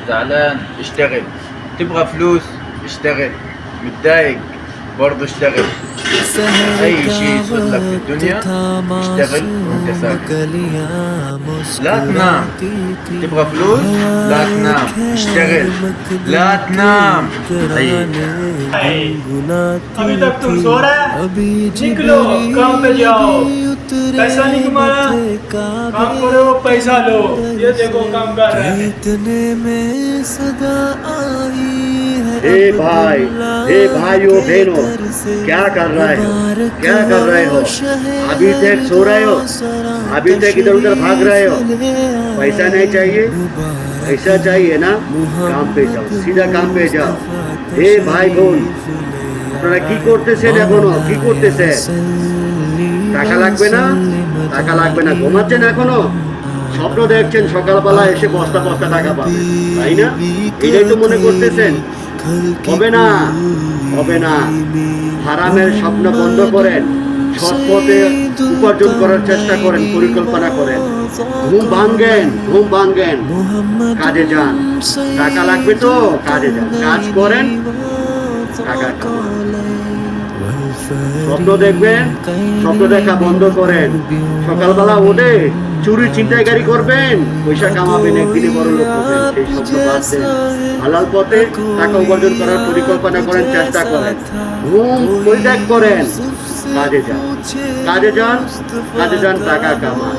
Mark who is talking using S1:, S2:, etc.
S1: زعلان اشتغل. تبغى فلوس اشتغل. متضايق برضه اشتغل. أي شيء يسوى لك في الدنيا اشتغل وانت ساكت. لا تنام. تبغى فلوس لا تنام اشتغل. لا تنام.
S2: अभी तक तुम सो रहा है? निकलो काम पे जाओ। पैसा नहीं कमाना, काम करो पैसा लो। ये देखो काम कर रहे हैं।
S3: हे भाइयों बहनों, क्या कर रहे हो? क्या कर रहे हो? अभी तक सो रहे हो? अभी तक इधर उधर भाग रहे हो? पैसा नहीं चाहिए? पैसा चाहिए ना? काम पे जाओ, सीधा काम पे जाओ। हे भाई বোন, আপনারা কি করতেছেন? এখনো কি করতেছেন? টাকা লাগবে না? টাকা লাগবে না, ঘুমাচ্ছেন এখনো? স্বপ্ন দেখছেন সকালবেলা এসে বস্তা বস্তা টাকা পাবেন, তাই না? এটাই তো মনে করতেছেন। হবে না, হবে না। হারামের স্বপ্ন বন্ধ করেন, সৎ পথে উপার্জন করার চেষ্টা করেন, পরিকল্পনা করেন। ঘুম ভাঙ্গেন, ঘুম ভাঙ্গেন, কাজে যান। টাকা লাগবে তো কাজে যান, কাজ করেন, টাকা কামান। স্বপ্ন দেখবেন, স্বপ্ন দেখা বন্ধ করেন। সকালবেলা উঠে চুরি ছিনতাইকারী করবেন, পয়সা কামাবেন, একদিনে বড় লোক হবেন। সেই স্বপ্ন বাদ দেন। হালাল পথে টাকা উপার্জন করার পরিকল্পনা করেন, চেষ্টা করেন। ঘুম পরিত্যাগ করেন, কাজে যান, কাজে যান, কাজে যান, টাকা কামান।